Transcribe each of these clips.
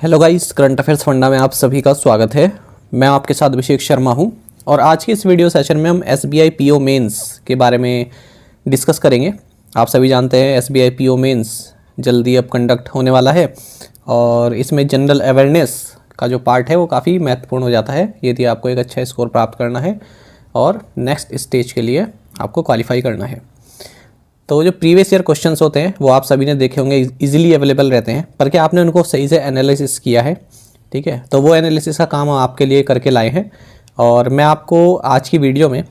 Hello guys, current affairs funda में आप सभी का स्वागत है। मैं आपके साथ अभिषेक शर्मा हूं और आज की इस वीडियो सेशन में हम एसबीआई पीओ मेंस के बारे में डिस्कस करेंगे। आप सभी जानते हैं एसबीआई पीओ मेंस जल्दी अब कंडक्ट होने वाला है और इसमें जनरल अवेयरनेस का जो पार्ट है वो काफ़ी महत्वपूर्ण हो जाता है यदि आपको एक अच्छा स्कोर प्राप्त करना है और नेक्स्ट स्टेज के लिए आपको क्वालिफाई करना है। तो जो प्रीवियस ईयर क्वेश्चंस होते हैं वो आप सभी ने देखे होंगे, इजीली अवेलेबल रहते हैं, पर क्या आपने उनको सही से एनालिसिस किया है? ठीक है, तो वो एनालिसिस का काम हम आपके लिए करके लाए हैं और मैं आपको आज की वीडियो में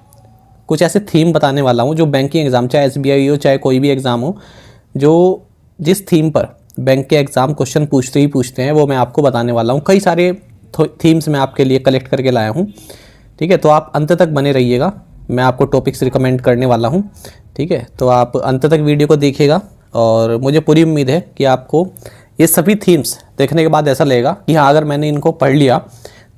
कुछ ऐसे थीम बताने वाला हूँ जो बैंकिंग एग्ज़ाम, चाहे एसबीआई हो चाहे कोई भी एग्ज़ाम हो, जो जिस थीम पर बैंक के एग्ज़ाम क्वेश्चन पूछते हैं वो मैं आपको बताने वाला हूँ। कई सारे थीम्स मैं आपके लिए कलेक्ट करके लाया हूँ। ठीक है, तो आप अंत तक बने रहिएगा, मैं आपको टॉपिक्स रिकमेंड करने वाला हूँ। ठीक है, तो आप अंत तक वीडियो को देखिएगा और मुझे पूरी उम्मीद है कि आपको ये सभी थीम्स देखने के बाद ऐसा लगेगा कि हाँ, अगर मैंने इनको पढ़ लिया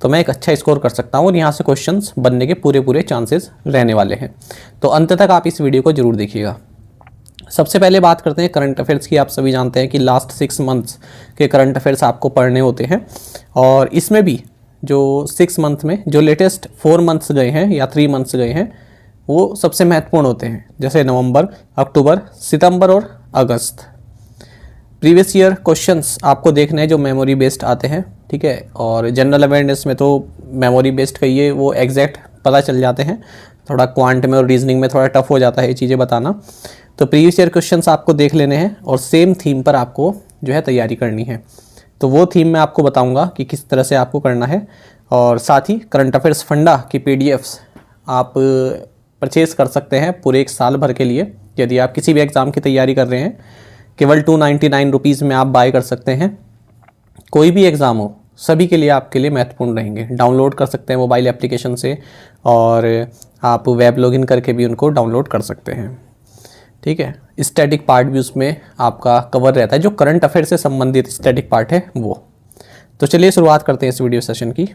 तो मैं एक अच्छा स्कोर कर सकता हूँ और यहाँ से क्वेश्चंस बनने के पूरे चांसेस रहने वाले हैं। तो अंत तक आप इस वीडियो को जरूर देखिएगा। सबसे पहले बात करते हैं करंट अफेयर्स की। आप सभी जानते हैं कि लास्ट 6 मंथ्स के करंट अफेयर्स आपको पढ़ने होते हैं और इसमें भी जो 6 मंथ में जो लेटेस्ट 4 मंथ्स गए हैं या 3 मंथ्स गए हैं वो सबसे महत्वपूर्ण होते हैं, जैसे नवंबर, अक्टूबर, सितंबर और अगस्त। प्रीवियस ईयर क्वेश्चंस आपको देखने हैं जो मेमोरी बेस्ड आते हैं। ठीक है, और जनरल अवेयरनेस में तो मेमोरी बेस्ड कहिए, वो एग्जैक्ट पता चल जाते हैं। थोड़ा क्वांट में और रीजनिंग में थोड़ा टफ हो जाता है ये चीज़ें बताना। तो प्रीवियस ईयर क्वेश्चंस आपको देख लेने हैं और सेम थीम पर आपको जो है तैयारी करनी है। तो वो थीम मैं आपको बताऊंगा कि किस तरह से आपको करना है और साथ ही करंट अफेयर्स फंडा की पीडीएफ्स आप परचेज़ कर सकते हैं पूरे 1 साल भर के लिए। यदि आप किसी भी एग्ज़ाम की तैयारी कर रहे हैं, केवल 299 रुपीज़ में आप बाय कर सकते हैं। कोई भी एग्ज़ाम हो, सभी के लिए आपके लिए महत्वपूर्ण रहेंगे। डाउनलोड कर सकते हैं मोबाइल एप्लीकेशन से और आप वेब लॉगिन करके भी उनको डाउनलोड कर सकते हैं। ठीक है, स्टैटिक पार्ट भी उसमें आपका कवर रहता है, जो करंट अफेयर से संबंधित स्टैटिक पार्ट है वो। तो चलिए शुरुआत करते हैं इस वीडियो सेशन की।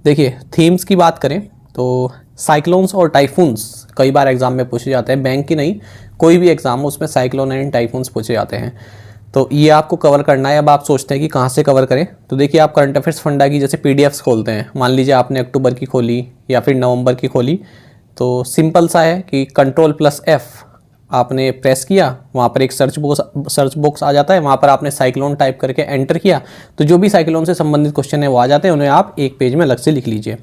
देखिए, थीम्स की बात करें तो साइक्लोन्स और टाइफून्स कई बार एग्जाम में पूछे जाते हैं। बैंक की नहीं, कोई भी एग्जाम हो उसमें साइक्लोन एंड टाइफून्स पूछे जाते हैं, तो ये आपको कवर करना है। अब आप सोचते हैं कि कहाँ से कवर करें, तो देखिए, आप करंट अफेयर्स फंडा की जैसे पीडीएफ्स खोलते हैं। मान लीजिए आपने अक्टूबर की खोली या फिर नवंबर की खोली, तो सिंपल सा है कि Ctrl+F आपने प्रेस किया, वहाँ पर एक सर्च बॉक्स आ जाता है, वहाँ पर आपने साइक्लोन टाइप करके एंटर किया तो जो भी साइक्लोन से संबंधित क्वेश्चन है वो आ जाते हैं। उन्हें आप एक पेज में अलग से लिख लीजिए।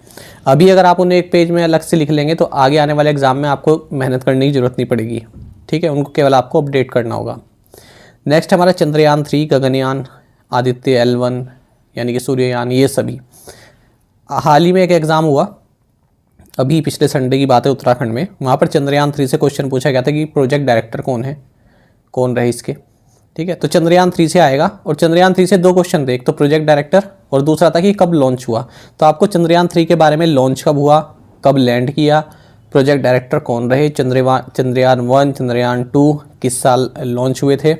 अभी अगर आप उन्हें एक पेज में अलग से लिख लेंगे तो आगे आने वाले एग्जाम में आपको मेहनत करने की ज़रूरत नहीं पड़ेगी। ठीक है, उनको केवल आपको अपडेट करना होगा। नेक्स्ट हमारा चंद्रयान 3, गगनयान, आदित्य L1 यानी कि सूर्ययान, ये सभी। हाल ही में एक एग्ज़ाम हुआ, अभी पिछले संडे की बात है, उत्तराखंड में। वहाँ पर चंद्रयान 3 से क्वेश्चन पूछा गया था कि प्रोजेक्ट डायरेक्टर कौन है, कौन रहे इसके। ठीक है, तो चंद्रयान 3 से आएगा और चंद्रयान 3 से 2 क्वेश्चन थे, एक तो प्रोजेक्ट डायरेक्टर और दूसरा था कि कब लॉन्च हुआ। तो आपको चंद्रयान 3 के बारे में, लॉन्च कब हुआ, कब लैंड किया, प्रोजेक्ट डायरेक्टर कौन रहे, चंद्रयान 1, चंद्रयान 2 किस साल लॉन्च हुए थे।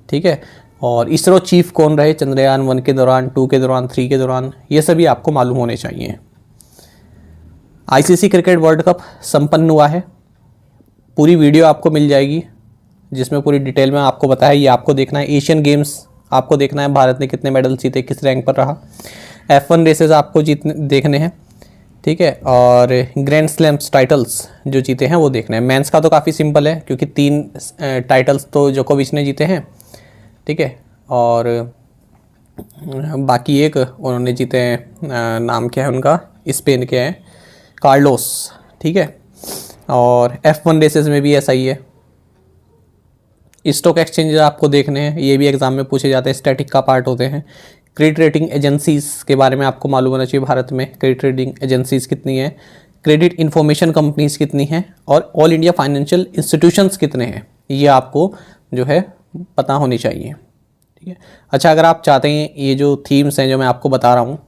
ठीक है, और इसरो चीफ कौन रहे चंद्रयान 1 के दौरान, 2 के दौरान, 3 के दौरान, ये सभी आपको मालूम होने चाहिए। आईसीसी क्रिकेट वर्ल्ड कप संपन्न हुआ है, पूरी वीडियो आपको मिल जाएगी जिसमें पूरी डिटेल में आपको बताया। ये आपको देखना है। एशियन गेम्स आपको देखना है, भारत ने कितने मेडल जीते, किस रैंक पर रहा। F1 रेसेस आपको देखने हैं। ठीक है, और ग्रैंड स्लैम्स टाइटल्स जो जीते हैं वो देखने हैं। मेंस का तो काफ़ी सिंपल है क्योंकि 3 टाइटल्स तो जोकोविच ने जीते हैं। ठीक है, और बाकी एक उन्होंने जीते हैं, नाम क्या है उनका, स्पेन के हैं, कार्लोस। ठीक है, और F1 रेसेस में भी ऐसा ही है। स्टॉक एक्सचेंज आपको देखने हैं, ये भी एग्जाम में पूछे जाते हैं, स्टैटिक का पार्ट होते हैं। क्रेडिट रेटिंग एजेंसीज के बारे में आपको मालूम होना चाहिए, भारत में क्रेडिट रेटिंग एजेंसीज कितनी है, क्रेडिट इंफॉर्मेशन कंपनीज कितनी हैं और ऑल इंडिया फाइनेंशियल इंस्टीट्यूशंस कितने हैं, ये आपको जो है पता होनी चाहिए। ठीक है, अच्छा, अगर आप चाहते हैं ये जो थीम्स हैं जो मैं आपको बता रहा हूँ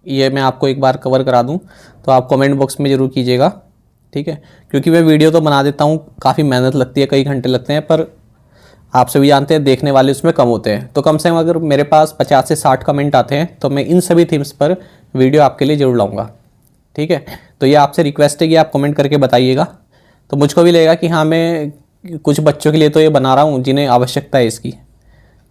ये मैं आपको एक बार कवर करा दूं तो आप कमेंट बॉक्स में ज़रूर कीजिएगा। ठीक है, क्योंकि मैं वीडियो तो बना देता हूं, काफ़ी मेहनत लगती है, कई घंटे लगते हैं, पर आप सभी जानते हैं देखने वाले उसमें कम होते हैं। तो कम से कम अगर मेरे पास 50 से 60 कमेंट आते हैं तो मैं इन सभी थीम्स पर वीडियो आपके लिए ज़रूर लाऊँगा। ठीक है, तो ये आपसे रिक्वेस्ट है कि आप कमेंट करके बताइएगा, तो मुझको भी लगेगा कि हाँ, मैं कुछ बच्चों के लिए तो ये बना रहा हूँ जिन्हें आवश्यकता है इसकी।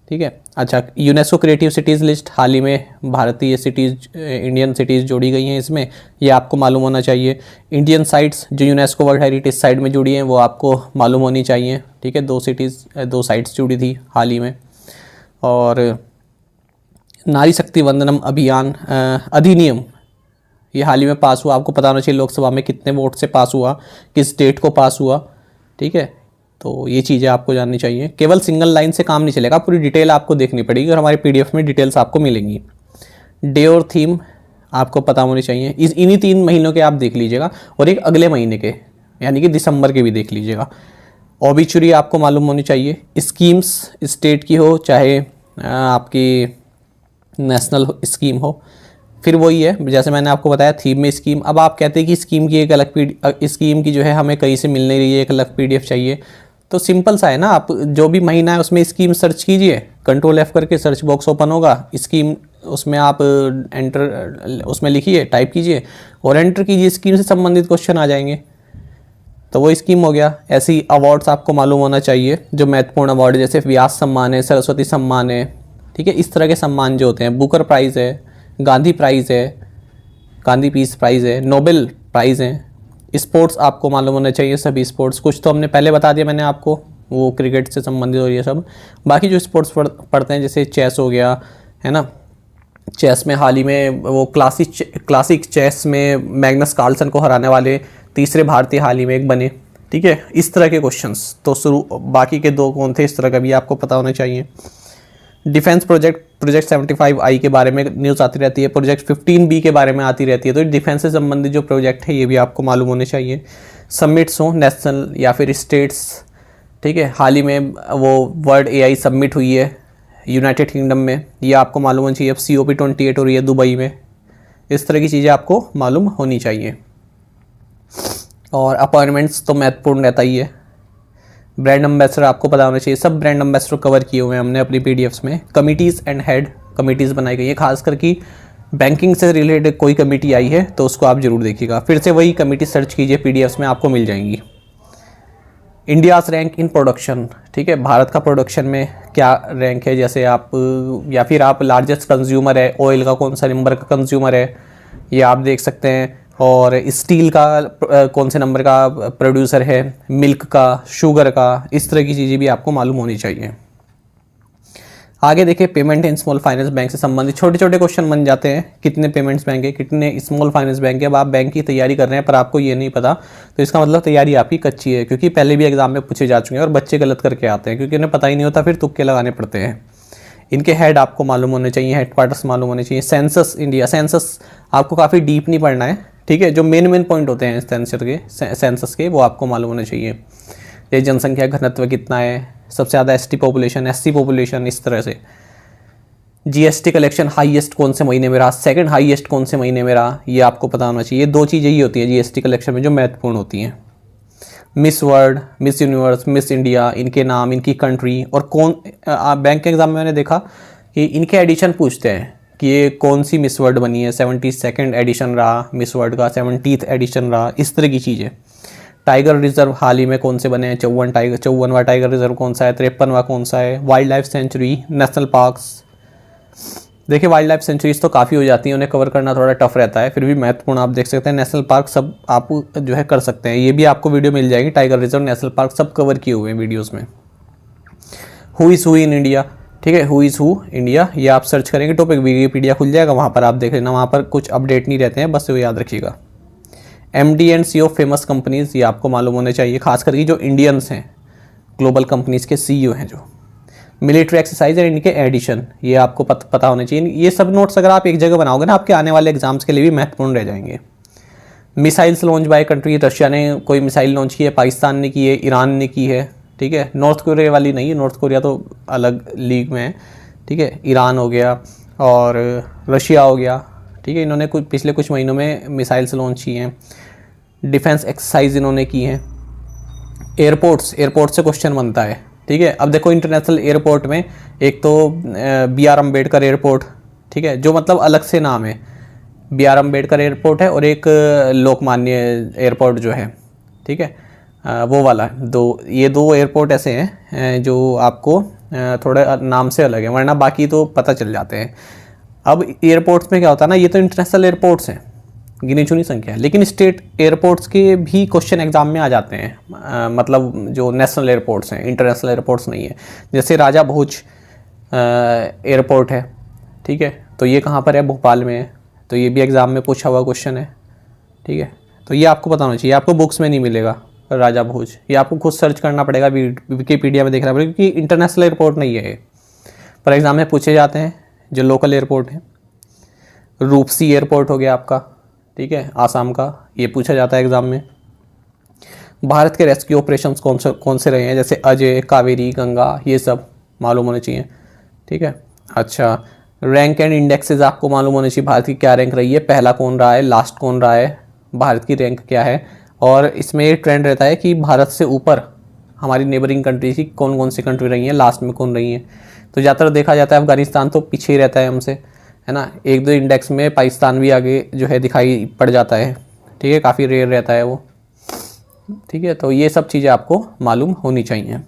ठीक है। अच्छा, यूनेस्को क्रिएटिव सिटीज़ लिस्ट, हाल ही में भारतीय सिटीज़, इंडियन सिटीज़ जोड़ी गई हैं इसमें, ये आपको मालूम होना चाहिए। इंडियन साइट्स जो यूनेस्को वर्ल्ड हेरिटेज साइट में जुड़ी हैं वो आपको मालूम होनी चाहिए, ठीक है। 2 साइट्स जुड़ी थी हाल ही में। और नारी शक्ति वंदनम अभियान अधिनियम, ये हाल ही में पास हुआ, आपको पता होना चाहिए लोकसभा में कितने वोट से पास हुआ, किस डेट को पास हुआ, ठीक है। तो ये चीज़ें आपको जाननी चाहिए। केवल सिंगल लाइन से काम नहीं चलेगा, पूरी डिटेल आपको देखनी पड़ेगी और हमारे पीडीएफ में डिटेल्स आपको मिलेंगी। डे और थीम आपको पता होनी चाहिए, इन्हीं 3 महीनों के आप देख लीजिएगा, और एक अगले महीने के यानी कि दिसंबर के भी देख लीजिएगा। ऑबिचुरी आपको मालूम होनी चाहिए। स्कीम्स स्टेट की हो चाहे आपकी नेशनल स्कीम हो, फिर वही है जैसे मैंने आपको बताया थीम में स्कीम। अब आप कहते हैं कि स्कीम की एक अलग स्कीम की जो है हमें कहीं से मिल नहीं रही है, एक अलग पीडीएफ चाहिए, तो सिंपल सा है ना, आप जो भी महीना है उसमें स्कीम सर्च कीजिए, कंट्रोल F करके सर्च बॉक्स ओपन होगा, स्कीम उसमें आप एंटर उसमें लिखिए, टाइप कीजिए और एंटर कीजिए, स्कीम से संबंधित क्वेश्चन आ जाएंगे, तो वो स्कीम हो गया। ऐसे ही अवार्ड्स आपको मालूम होना चाहिए, जो महत्वपूर्ण अवार्ड जैसे व्यास सम्मान है, सरस्वती सम्मान है, ठीक है, इस तरह के सम्मान जो होते हैं, बुकर प्राइज़ है, गांधी प्राइज़ है, गांधी पीस प्राइज़ है, नोबेल प्राइज़ है। स्पोर्ट्स आपको मालूम होना चाहिए, सभी स्पोर्ट्स, कुछ तो हमने पहले बता दिया मैंने आपको, वो क्रिकेट से संबंधित और ये सब। बाकी जो स्पोर्ट्स पढ़ते हैं जैसे चेस हो गया, है ना, चेस में हाल ही में वो क्लासिक चेस में मैग्नस कार्लसन को हराने वाले 3रे भारतीय हाल ही में एक बने, ठीक है, इस तरह के क्वेश्चंस। तो बाकी के 2 कौन थे इस तरह का भी आपको पता होना चाहिए। डिफेंस प्रोजेक्ट 75I के बारे में न्यूज़ आती रहती है, प्रोजेक्ट 15B के बारे में आती रहती है, तो डिफेंस से संबंधित जो प्रोजेक्ट है ये भी आपको मालूम होने चाहिए। समिट्स हो नेशनल या फिर स्टेट्स, ठीक है, हाल ही में वो वर्ल्ड AI सबमिट हुई है यूनाइटेड किंगडम में, ये आपको मालूम होनी चाहिए। अब COP28 हो रही है दुबई में, इस तरह की चीज़ें आपको मालूम होनी चाहिए। और अपॉइंटमेंट्स तो महत्वपूर्ण रहता ही है। ब्रांड एम्बेसडर आपको पता होना चाहिए, सब ब्रांड एम्बेसडर कवर किए हुए हैं हमने अपनी पीडीएफ्स में। कमिटीज़ एंड हेड कमिटीज़ बनाई गई है, खासकर कि बैंकिंग से रिलेटेड कोई कमेटी आई है तो उसको आप जरूर देखिएगा, फिर से वही कमेटी सर्च कीजिए, पीडीएफ्स में आपको मिल जाएंगी। इंडियाज़ रैंक इन प्रोडक्शन, ठीक है, भारत का प्रोडक्शन में क्या रैंक है, जैसे आप या फिर आप लार्जेस्ट कंज्यूमर है, ऑयल का कौन सा नंबर का कंज्यूमर है ये आप देख सकते हैं, और स्टील का कौन से नंबर का प्रोड्यूसर है, मिल्क का, शुगर का, इस तरह की चीज़ें भी आपको मालूम होनी चाहिए। आगे देखिए, payment in small finance bank से संबंधित छोटे छोटे क्वेश्चन बन जाते हैं, कितने पेमेंट्स बैंक है, कितने स्मॉल फाइनेंस बैंक है। अब आप बैंक की तैयारी कर रहे हैं पर आपको ये नहीं पता, तो इसका मतलब तैयारी आपकी कच्ची है, क्योंकि पहले भी एग्जाम में पूछे जा चुके हैं और बच्चे गलत करके आते हैं क्योंकि उन्हें पता ही नहीं होता, फिर तुक्के लगाने पड़ते हैं। इनके हेड आपको मालूम होने चाहिए, हेडक्वार्टर्स मालूम होने चाहिए। सेंसस इंडिया, सेंसस आपको काफ़ी डीप नहीं पढ़ना है, ठीक है, जो मेन पॉइंट होते हैं सेंसस के वो आपको मालूम होने चाहिए। ये जनसंख्या घनत्व कितना है, सबसे ज़्यादा ST पॉपुलेशन, SC पॉपुलेशन, इस तरह से। GST कलेक्शन हाईएस्ट कौन से महीने में रहा, सेकंड हाईएस्ट कौन से महीने में रहा, ये आपको पता होना चाहिए। 2 चीज़ें ही होती हैं GST कलेक्शन में जो महत्वपूर्ण होती हैं। Miss world, miss universe, miss India, इनके नाम, इनकी कंट्री, और कौन बैंक के एग्जाम में मैंने देखा कि इनके एडिशन पूछते हैं कि ये कौन सी मिस वर्ल्ड बनी है, 72nd एडिशन रहा मिस वर्ल्ड का, 70th एडिशन रहा, इस तरह की चीज़ें। टाइगर रिजर्व हाल ही में कौन से बने हैं, 54वां टाइगर रिजर्व कौन सा है, 53वां कौन सा है। Wild life sanctuary, national parks, देखिए वाइल्ड लाइफ सेंचुरीज तो काफ़ी हो जाती हैं, उन्हें कवर करना थोड़ा टफ रहता है, फिर भी महत्वपूर्ण आप देख सकते हैं। नेशनल पार्क सब आप जो है कर सकते हैं, ये भी आपको वीडियो मिल जाएगी, टाइगर रिजर्व, नेशनल पार्क सब कवर किए हुए हैं वीडियोज़ में। Who is who in India, ठीक है, हु इज़ हु इंडिया, ये आप सर्च करेंगे टॉपिक, विकिपीडिया खुल जाएगा, वहाँ पर आप देख लेना, वहाँ पर कुछ अपडेट नहीं रहते हैं, बस वो याद रखिएगा। MD and CEO famous companies, ये आपको मालूम होने चाहिए, खास करके जो इंडियंस हैं, ग्लोबल कंपनीज़ के CEO हैं जो। मिलिट्री एक्सरसाइज एंड इनके एडिशन, ये आपको पता होने चाहिए। ये सब नोट्स अगर आप एक जगह बनाओगे ना, आपके आने वाले एग्जाम्स के लिए भी महत्वपूर्ण रह जाएंगे। Missiles launch by country, Russia ने कोई मिसाइल लॉन्च की है, पाकिस्तान ने की है, ईरान ने की है, ठीक है, नॉर्थ कोरिया वाली नहीं है, नॉर्थ कोरिया तो अलग लीग में है, ठीक है, ईरान हो गया और रशिया हो गया, ठीक है, इन्होंने पिछले कुछ महीनों में मिसाइल्स लॉन्च की हैं। डिफेंस एक्सरसाइज इन्होंने की हैं। एयरपोर्ट से क्वेश्चन बनता है, ठीक है। अब देखो इंटरनेशनल एयरपोर्ट में एक तो BR अम्बेडकर एयरपोर्ट, ठीक है, जो मतलब अलग से नाम है, BR अम्बेडकर एयरपोर्ट है, और एक लोकमान्य एयरपोर्ट जो है, ठीक है, वो वाला। ये दो एयरपोर्ट ऐसे हैं जो आपको थोड़े नाम से अलग है, वरना बाकी तो पता चल जाते हैं। अब एयरपोर्ट्स में क्या होता है ना, ये तो इंटरनेशनल एयरपोर्ट्स हैं, गिनी चुनी संख्या है, लेकिन स्टेट एयरपोर्ट्स के भी क्वेश्चन एग्जाम में आ जाते हैं। मतलब जो नेशनल एयरपोर्ट्स हैं, इंटरनेशनल एयरपोर्ट्स नहीं है। जैसे राजा भोज एयरपोर्ट है, ठीक है, तो ये कहाँ पर है, भोपाल में है, तो ये भी एग्ज़ाम में पूछा हुआ क्वेश्चन है, ठीक है। तो ये आपको पता होना चाहिए, आपको बुक्स में नहीं मिलेगा राजा भोज, ये आपको खुद सर्च करना पड़ेगा, विकिपीडिया में देखना पड़ेगा, क्योंकि इंटरनेशनल एयरपोर्ट नहीं है ये, पर एग्ज़ाम में पूछे जाते हैं जो लोकल एयरपोर्ट हैं। रूपसी एयरपोर्ट हो गया आपका, ठीक है, आसाम का, ये पूछा जाता है एग्ज़ाम में। भारत के रेस्क्यू ऑपरेशंस कौन से रहे हैं, जैसे अजय, कावेरी, गंगा, ये सब मालूम होने चाहिए, ठीक है। अच्छा, रैंक एंड इंडेक्सेस आपको मालूम होने चाहिए, भारत की क्या रैंक रही है, पहला कौन रहा है, लास्ट कौन रहा है, भारत की रैंक क्या है। और इसमें ये ट्रेंड रहता है कि भारत से ऊपर हमारी नेबरिंग कंट्री की कौन कौन सी कंट्री रही हैं, लास्ट में कौन रही हैं। तो ज़्यादातर देखा जाता है अफगानिस्तान तो पीछे ही रहता है हमसे, है ना। एक दो इंडेक्स में पाकिस्तान भी आगे जो है दिखाई पड़ जाता है, ठीक है, काफ़ी रेयर रहता है वो, ठीक है। तो ये सब चीज़ें आपको मालूम होनी चाहिए।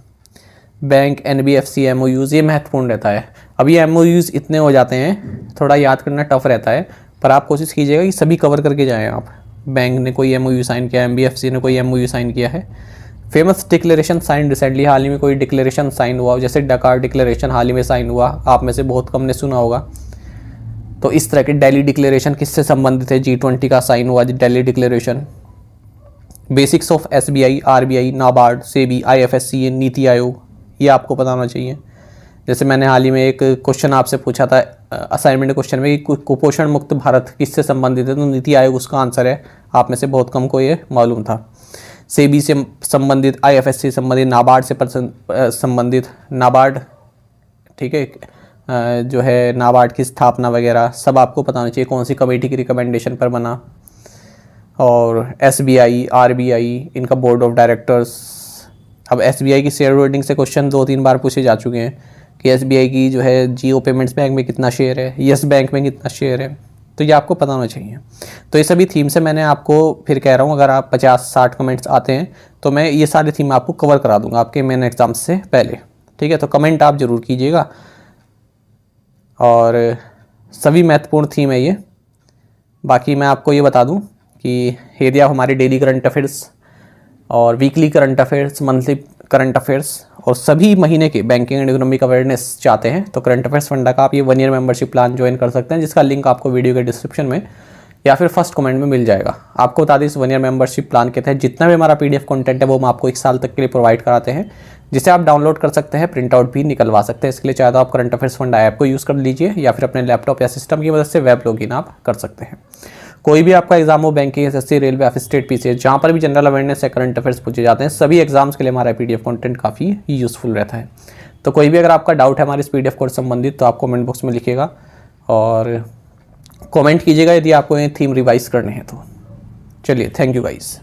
बैंक, NBFC, MOUs, ये महत्वपूर्ण रहता है। अब ये MOUs इतने हो जाते हैं, थोड़ा याद करना टफ रहता है, पर आप कोशिश कीजिएगा कि सभी कवर करके जाएँ आप। बैंक ने कोई MOU साइन किया, NBFC ने कोई MOU साइन किया है। फेमस डिक्लेरेशन साइन रिसेंटली, हाल ही में कोई डिक्लेरेशन साइन हुआ, जैसे डकार डिक्लेरेशन हाल ही में साइन हुआ, आप में से बहुत कम ने सुना होगा। तो इस तरह के दिल्ली डिक्लेरेशन किससे संबंधित है, G20 का साइन हुआ Delhi declaration. Basics of SBI, RBI, NABARD, SEBI, IFSC, NITI Aayog, ये आपको पता होना चाहिए। जैसे मैंने हाल ही में एक क्वेश्चन आपसे पूछा था असाइनमेंट क्वेश्चन में कि कुपोषण मुक्त भारत किससे संबंधित है, तो नीति आयोग उसका आंसर है। आप में से बहुत कम को ये मालूम था। सेबी से संबंधित, IFSC से संबंधित, नाबार्ड से संबंधित, नाबार्ड, ठीक है, जो है नाबार्ड की स्थापना वगैरह सब आपको पता होना चाहिए, कौन सी कमेटी की रिकमेंडेशन पर बना। और SBI, RBI, इनका बोर्ड ऑफ डायरेक्टर्स। अब SBI की शेयर होल्डिंग से क्वेश्चन 2-3 बार पूछे जा चुके हैं कि SBI की जो है जियो पेमेंट्स बैंक में कितना शेयर है, यस बैंक में कितना शेयर है, तो ये आपको पता होना चाहिए। तो ये सभी थीम से मैंने आपको फिर कह रहा हूँ, अगर आप 50-60 कमेंट्स आते हैं तो मैं ये सारे थीम आपको कवर करा दूंगा आपके मेन एग्जाम से पहले, ठीक है। तो कमेंट आप ज़रूर कीजिएगा, और सभी महत्वपूर्ण थीम है ये। बाकी मैं आपको ये बता दूँ कि यदि आप हमारे डेली करंट अफेयर्स और weekly current affairs, monthly current affairs और सभी महीने के बैंकिंग एंड इकोनॉमिक अवेयरनेस चाहते हैं, तो करंट अफेयर्स फंडा का आप ये 1 ईयर मेंबरशिप प्लान ज्वाइन कर सकते हैं, जिसका लिंक आपको वीडियो के डिस्क्रिप्शन में या फिर फर्स्ट कमेंट में मिल जाएगा। आपको बता दें, इस 1 ईयर मेंबरशिप प्लान के तहत जितना भी हमारा PDF कंटेंट है वो हम आपको 1 साल तक के लिए प्रोवाइड कराते हैं, जिसे आप डाउनलोड कर सकते हैं, प्रिंट आउट भी निकलवा सकते हैं। इसके लिए चाहे तो आप करंट अफेयर्स फंडा ऐप को यूज़ कर लीजिए, या फिर अपने लैपटॉप या सिस्टम की मदद से वेब लॉगिन आप कर सकते हैं। कोई भी आपका एग्जाम हो, बैंकिंग, SSC, रेलवे, या फिर स्टेट PCS, जहाँ पर भी जनरल अवेयरनेस या करंट अफेयर्स पूछे जाते हैं, सभी एग्जाम्स के लिए हमारा PDF कंटेंट काफ़ी यूज़फुल रहता है। तो कोई भी अगर आपका डाउट है हमारे इस PDF कोर्स संबंधित, तो आप कमेंट बॉक्स में लिखिएगा और कमेंट कीजिएगा यदि आपको ये थीम रिवाइज करने हैं तो। चलिए, थैंक यू गाइस।